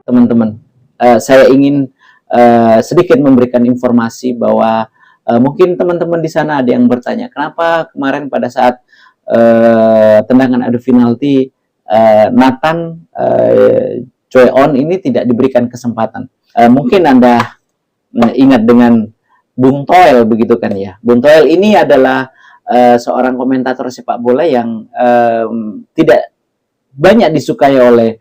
teman-teman. Saya ingin sedikit memberikan informasi bahwa mungkin teman-teman di sana ada yang bertanya, kenapa kemarin pada saat tendangan adu penalti Nathan Choi On ini tidak diberikan kesempatan. Mungkin Anda ingat dengan Bung Toel begitu kan ya. Bung Toel ini adalah seorang komentator sepak bola yang tidak banyak disukai oleh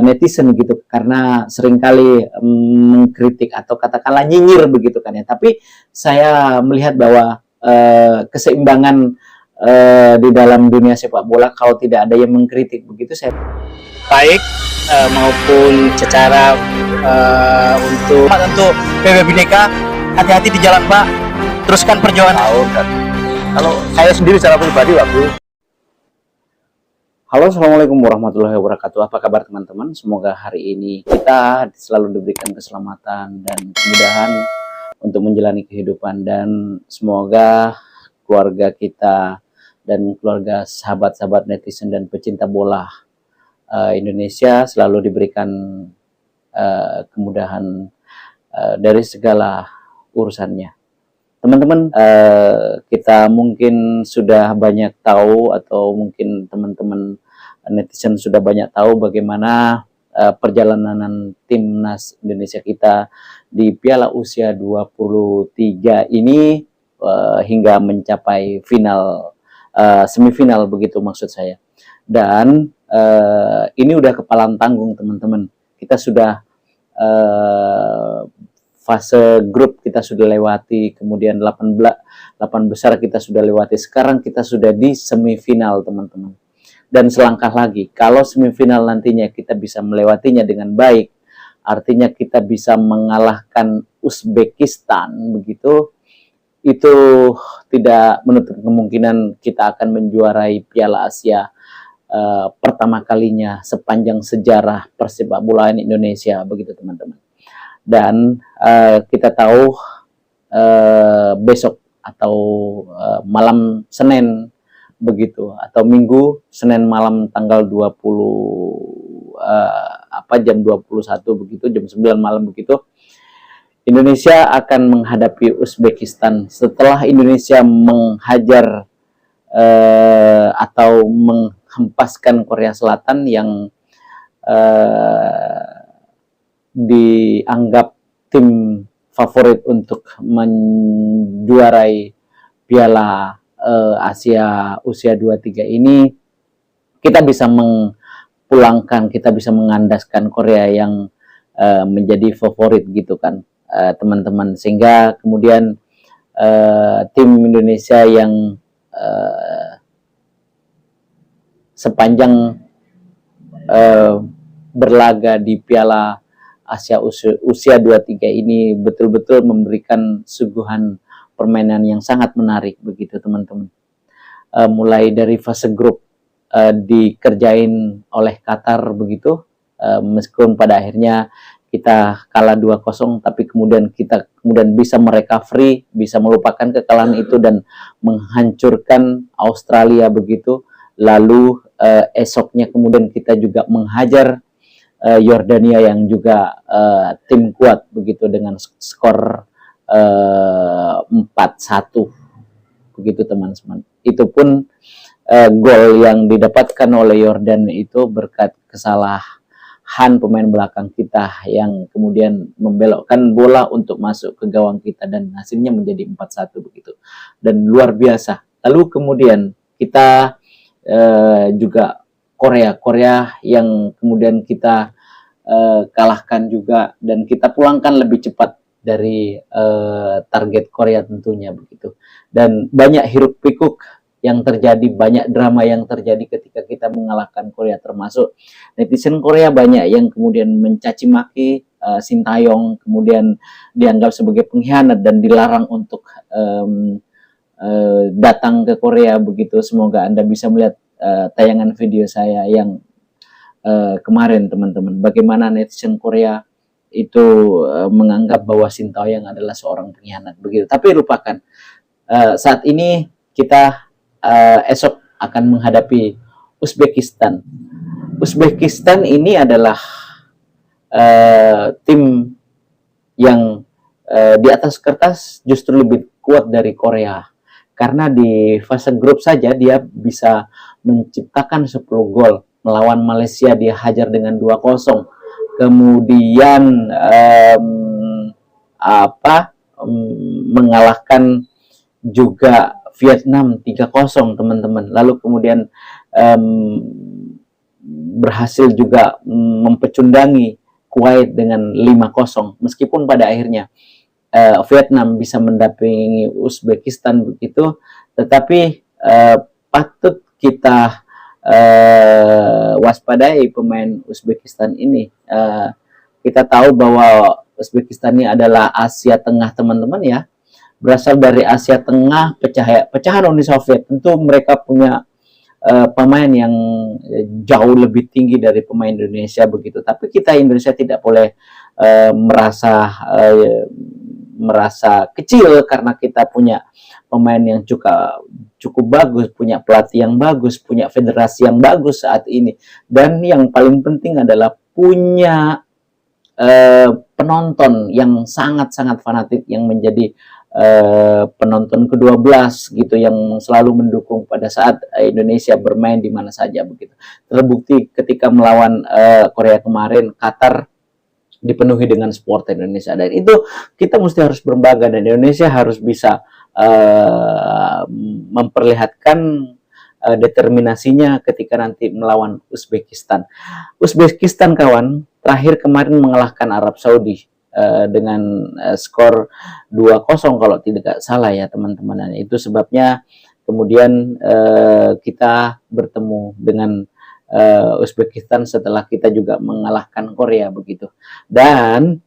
netizen gitu, karena seringkali mengkritik atau katakanlah nyinyir begitu kan ya. Tapi saya melihat bahwa keseimbangan di dalam dunia sepak bola kalau tidak ada yang mengkritik begitu, saya baik maupun secara untuk PB Bhinneka, hati-hati di jalan Pak, teruskan perjuangan. Kalau saya sendiri secara pribadi waktu. Halo, assalamualaikum warahmatullahi wabarakatuh. Apa kabar teman-teman? Semoga hari ini kita selalu diberikan keselamatan dan kemudahan untuk menjalani kehidupan, dan semoga keluarga kita dan keluarga sahabat-sahabat netizen dan pecinta bola Indonesia selalu diberikan kemudahan dari segala urusannya. Teman-teman, kita mungkin sudah banyak tahu, atau mungkin teman-teman netizen sudah banyak tahu bagaimana perjalanan timnas Indonesia kita di Piala Usia 23 ini hingga mencapai final, semifinal begitu maksud saya. Dan ini udah kepalang tanggung teman-teman. Kita sudah fase grup kita sudah lewati, kemudian 8 besar kita sudah lewati, sekarang kita sudah di semifinal teman-teman. Dan selangkah lagi, kalau semifinal nantinya kita bisa melewatinya dengan baik, artinya kita bisa mengalahkan Uzbekistan begitu, itu tidak menutup kemungkinan kita akan menjuarai Piala Asia pertama kalinya sepanjang sejarah persepak bolaan Indonesia begitu teman-teman. Dan kita tahu besok atau malam Senin begitu, atau Minggu, Senin malam tanggal 20 jam 21 begitu, jam 9 malam begitu, Indonesia akan menghadapi Uzbekistan setelah Indonesia menghajar atau menghempaskan Korea Selatan yang dianggap tim favorit untuk menjuarai Piala Asia Usia 23 ini. Kita bisa mengpulangkan, kita bisa mengandaskan Korea yang menjadi favorit gitu kan teman-teman, sehingga kemudian tim Indonesia yang sepanjang berlaga di Piala Asia Usia 23 ini betul-betul memberikan suguhan permainan yang sangat menarik begitu teman-teman. Mulai dari fase grup dikerjain oleh Qatar begitu, meskipun pada akhirnya kita kalah 2-0, tapi kemudian kita bisa merecovery, bisa melupakan kekalahan itu dan menghancurkan Australia begitu. Lalu esoknya kemudian kita juga menghajar Yordania yang juga tim kuat begitu dengan skor 4-1 begitu teman-teman. Itu pun gol yang didapatkan oleh Yordan itu berkat kesalahan pemain belakang kita yang kemudian membelokkan bola untuk masuk ke gawang kita, dan hasilnya menjadi 4-1 begitu. Dan luar biasa. Lalu kemudian kita juga Korea yang kemudian kita kalahkan juga, dan kita pulangkan lebih cepat dari target Korea tentunya begitu. Dan banyak hiruk pikuk yang terjadi, banyak drama yang terjadi ketika kita mengalahkan Korea, termasuk netizen Korea banyak yang kemudian mencaci maki Sintayong, kemudian dianggap sebagai pengkhianat dan dilarang untuk datang ke Korea begitu. Semoga Anda bisa melihat tayangan video saya yang kemarin teman-teman, bagaimana netizen Korea itu menganggap bahwa Sintayong adalah seorang pengkhianat begitu. Tapi lupakan, saat ini kita esok akan menghadapi Uzbekistan. Uzbekistan ini adalah tim yang di atas kertas justru lebih kuat dari Korea. Karena di fase grup saja dia bisa menciptakan 10 gol. Melawan Malaysia dia hajar dengan 2-0. Kemudian mengalahkan juga Vietnam 3-0 teman-teman. Lalu kemudian berhasil juga mempecundangi Kuwait dengan 5-0. Meskipun pada akhirnya Vietnam bisa mendampingi Uzbekistan begitu, tetapi patut kita waspadai pemain Uzbekistan ini. Kita tahu bahwa Uzbekistan ini adalah Asia Tengah teman-teman ya, berasal dari Asia Tengah, pecahan Uni Soviet. Tentu mereka punya pemain yang jauh lebih tinggi dari pemain Indonesia begitu. Tapi kita Indonesia tidak boleh merasa kecil karena kita punya pemain yang cukup bagus, punya pelatih yang bagus, punya federasi yang bagus saat ini, dan yang paling penting adalah punya penonton yang sangat-sangat fanatik, yang menjadi penonton ke-12 gitu, yang selalu mendukung pada saat Indonesia bermain di mana saja begitu. Terbukti ketika melawan Korea kemarin, Qatar dipenuhi dengan supporter Indonesia, dan itu kita mesti harus berbangga, dan Indonesia harus bisa memperlihatkan determinasinya ketika nanti melawan Uzbekistan. Uzbekistan kawan terakhir kemarin mengalahkan Arab Saudi dengan skor 2-0 kalau tidak salah ya teman-teman. Itu sebabnya kemudian kita bertemu dengan Uzbekistan setelah kita juga mengalahkan Korea begitu. Dan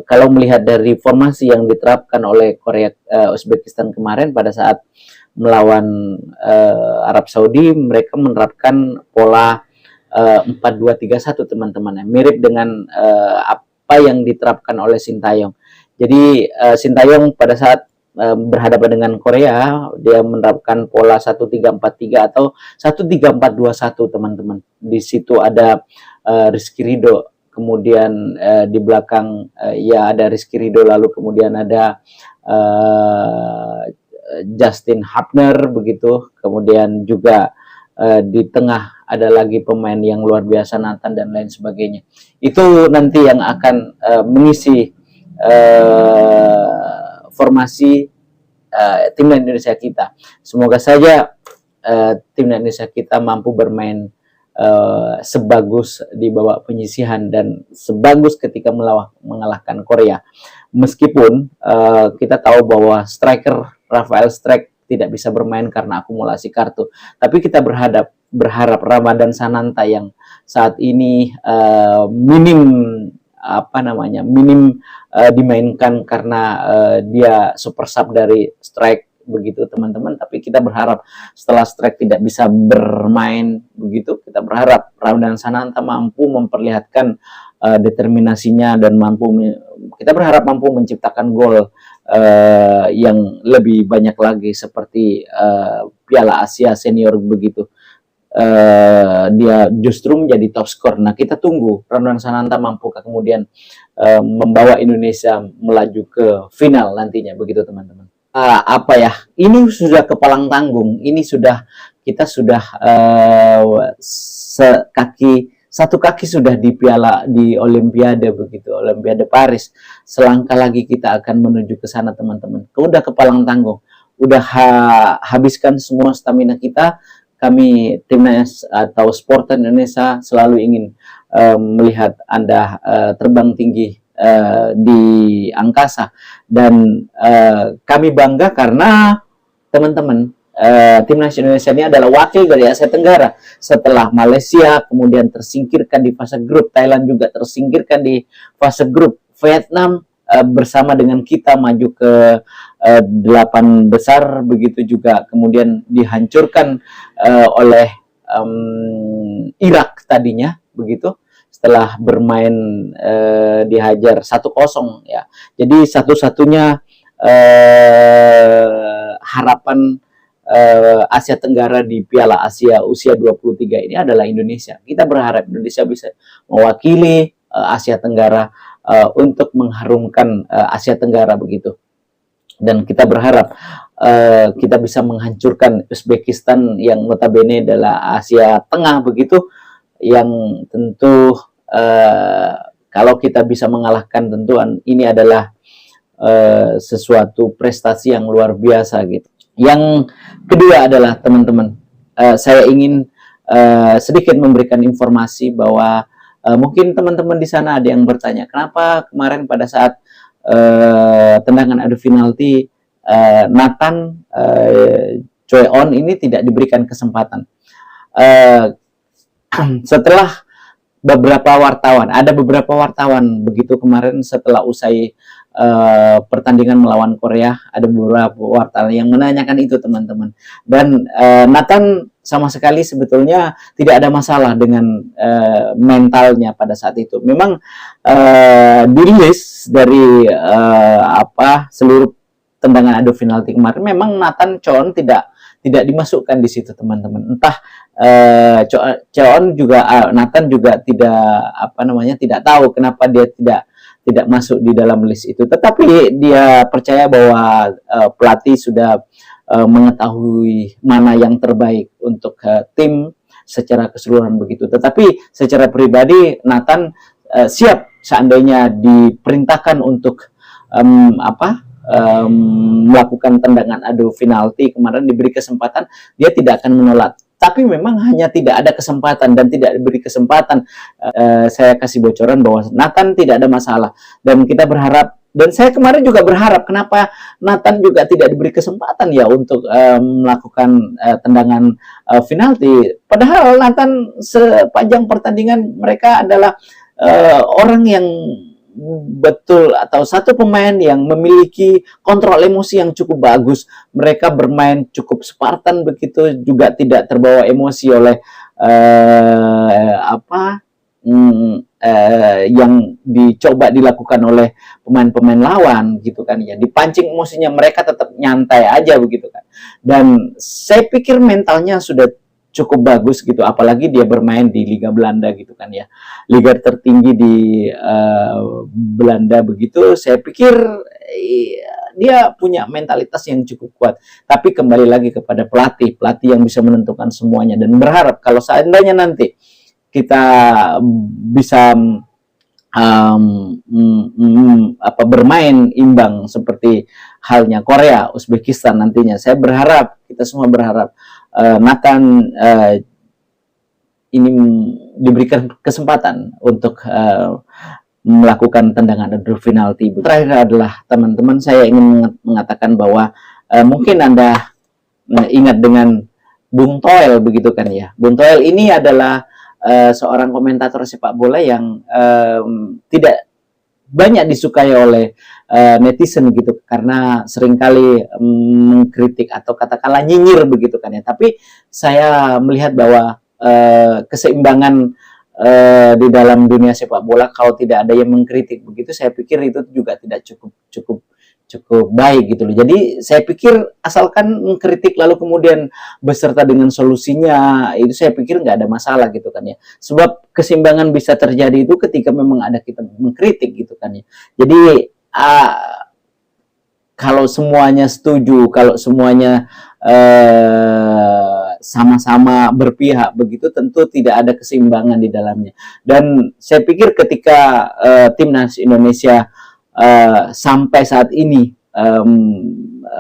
kalau melihat dari formasi yang diterapkan oleh Uzbekistan kemarin pada saat melawan Arab Saudi, mereka menerapkan pola 4-2-3-1 teman-teman, mirip dengan apa yang diterapkan oleh Sintayong. Jadi Sintayong pada saat berhadapan dengan Korea, dia menerapkan pola 1-3-4-3 atau 1-3-4-2-1 teman-teman. Di situ ada Rizky Ridho, kemudian di belakang ya ada Rizky Ridho, lalu kemudian ada Justin Hapner begitu, kemudian juga di tengah ada lagi pemain yang luar biasa, Nathan dan lain sebagainya. Itu nanti yang akan mengisi formasi timnas Indonesia kita. Semoga saja timnas Indonesia kita mampu bermain sebagus di babak penyisihan dan sebagus ketika mengalahkan Korea. Meskipun kita tahu bahwa striker Rafael Strijk tidak bisa bermain karena akumulasi kartu, tapi kita berharap Ramadan Sananta yang saat ini minim dimainkan karena dia super sub dari Strijk begitu teman-teman. Tapi kita berharap setelah Strijk tidak bisa bermain begitu, kita berharap Ramadan Sananta mampu memperlihatkan determinasinya dan kita berharap mampu menciptakan gol yang lebih banyak lagi seperti Piala Asia Senior begitu. Dia justru menjadi top skor. Nah, kita tunggu Ramadan Sananta mampukah kemudian membawa Indonesia melaju ke final nantinya begitu teman-teman. Ini sudah kepalang tanggung. Ini kita sudah satu kaki sudah di Olimpiade begitu, Olimpiade Paris. Selangkah lagi kita akan menuju ke sana teman-teman. Udah kepalang tanggung. Udah habiskan semua stamina kita. Kami timnas atau supporter Indonesia selalu ingin melihat Anda terbang tinggi di angkasa, dan kami bangga karena teman-teman timnas Indonesia ini adalah wakil dari Asia Tenggara. Setelah Malaysia kemudian tersingkirkan di fase grup, Thailand juga tersingkirkan di fase grup, Vietnam bersama dengan kita maju ke 8 besar begitu juga, kemudian dihancurkan oleh Irak tadinya begitu, setelah bermain dihajar 1-0 ya. Jadi satu-satunya harapan Asia Tenggara di Piala Asia usia 23 ini adalah Indonesia. Kita berharap Indonesia bisa mewakili Asia Tenggara untuk mengharumkan Asia Tenggara begitu. Dan kita berharap kita bisa menghancurkan Uzbekistan yang notabene adalah Asia Tengah begitu, yang tentu kalau kita bisa mengalahkan tentuan ini adalah sesuatu prestasi yang luar biasa gitu. Yang kedua adalah teman-teman, saya ingin sedikit memberikan informasi bahwa mungkin teman-teman di sana ada yang bertanya, kenapa kemarin pada saat tendangan adu penalti Nathan Choi On ini tidak diberikan kesempatan. Setelah ada beberapa wartawan begitu kemarin setelah usai pertandingan melawan Korea, ada beberapa wartawan yang menanyakan itu teman-teman. Dan Nathan sama sekali sebetulnya tidak ada masalah dengan mentalnya pada saat itu. Memang dirilis dari seluruh tendangan adu penalti kemarin, memang Nathan Choi tidak dimasukkan di situ teman-teman. Entah Nathan juga tidak tahu kenapa dia tidak masuk di dalam list itu. Tetapi dia percaya bahwa pelatih sudah mengetahui mana yang terbaik untuk tim secara keseluruhan begitu. Tetapi secara pribadi Nathan siap seandainya diperintahkan untuk melakukan tendangan adu penalti kemarin, diberi kesempatan, dia tidak akan menolak. Tapi memang hanya tidak ada kesempatan dan tidak diberi kesempatan. Saya kasih bocoran bahwa Nathan tidak ada masalah, dan kita berharap, dan saya kemarin juga berharap kenapa Nathan juga tidak diberi kesempatan ya untuk melakukan tendangan penalti. Padahal Nathan sepanjang pertandingan mereka adalah orang yang betul, atau satu pemain yang memiliki kontrol emosi yang cukup bagus. Mereka bermain cukup Spartan begitu, juga tidak terbawa emosi oleh yang dicoba dilakukan oleh pemain-pemain lawan gitu kan ya. Dipancing emosinya, mereka tetap nyantai aja begitu kan. Dan saya pikir mentalnya sudah cukup bagus gitu, apalagi dia bermain di Liga Belanda gitu kan ya, liga tertinggi di Belanda begitu. Saya pikir dia punya mentalitas yang cukup kuat. Tapi kembali lagi kepada pelatih yang bisa menentukan semuanya, dan berharap kalau seandainya nanti kita bisa bermain imbang seperti halnya Korea, Uzbekistan nantinya, saya berharap, kita semua berharap Nathan ini diberikan kesempatan untuk melakukan tendangan adu penalti. Terakhir adalah teman-teman, saya ingin mengatakan bahwa mungkin Anda ingat dengan Bung Toel begitu kan ya. Bung Toel ini adalah seorang komentator sepak bola yang tidak banyak disukai oleh netizen gitu, karena seringkali mengkritik atau katakanlah nyinyir begitu kan ya. Tapi saya melihat bahwa keseimbangan di dalam dunia sepak bola, kalau tidak ada yang mengkritik begitu, saya pikir itu juga tidak cukup baik gitu loh. Jadi saya pikir asalkan mengkritik lalu kemudian beserta dengan solusinya, itu saya pikir nggak ada masalah gitu kan ya. Sebab keseimbangan bisa terjadi itu ketika memang ada kita mengkritik gitu kan ya. Jadi kalau semuanya setuju, kalau semuanya sama-sama berpihak begitu, tentu tidak ada keseimbangan di dalamnya. Dan saya pikir ketika timnas Indonesia sampai saat ini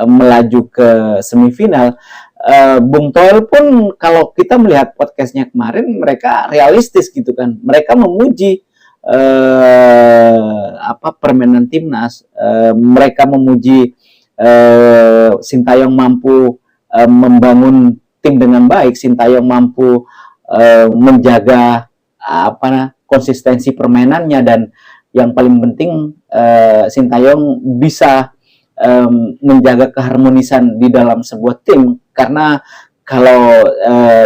melaju ke semifinal, Bung Toel pun kalau kita melihat podcastnya kemarin, mereka realistis gitu kan. Mereka memuji permainan timnas, mereka memuji Sintayong mampu membangun tim dengan baik, Sintayong mampu menjaga konsistensi permainannya, dan yang paling penting Sintayong bisa menjaga keharmonisan di dalam sebuah tim. Karena kalau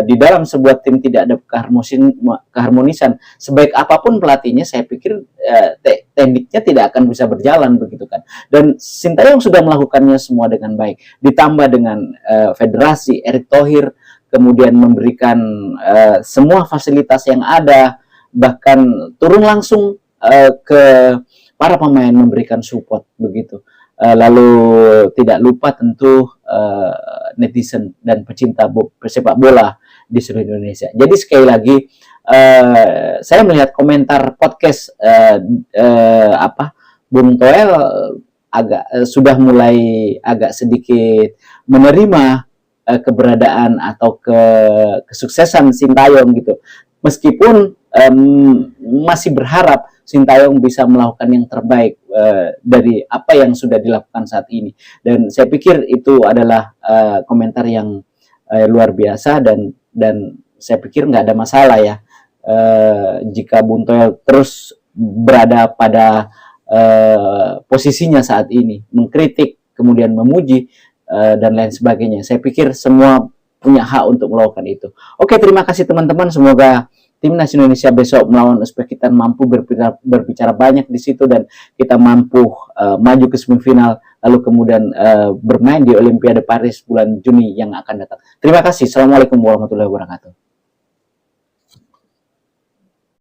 di dalam sebuah tim tidak ada keharmonisan, sebaik apapun pelatihnya, saya pikir tekniknya tidak akan bisa berjalan begitu kan. Dan Sintayong sudah melakukannya semua dengan baik, ditambah dengan federasi, Erick Thohir kemudian memberikan semua fasilitas yang ada, bahkan turun langsung ke para pemain memberikan support begitu. Lalu tidak lupa tentu netizen dan pecinta sepak bola di seluruh Indonesia. Jadi sekali lagi saya melihat komentar podcast Bung Toel agak sudah mulai agak sedikit menerima keberadaan atau kesuksesan Sintayong gitu. Meskipun masih berharap Sintayong bisa melakukan yang terbaik dari apa yang sudah dilakukan saat ini. Dan saya pikir itu adalah komentar yang luar biasa dan saya pikir nggak ada masalah ya jika Bung Toel terus berada pada posisinya saat ini, mengkritik, kemudian memuji, dan lain sebagainya. Saya pikir semua punya hak untuk melakukan itu. Oke, terima kasih teman-teman. Semoga Timnas Indonesia besok melawan Uzbekistan mampu berbicara banyak di situ dan kita mampu maju ke semifinal, lalu kemudian bermain di Olimpiade Paris bulan Juni yang akan datang. Terima kasih. Assalamualaikum warahmatullahi wabarakatuh.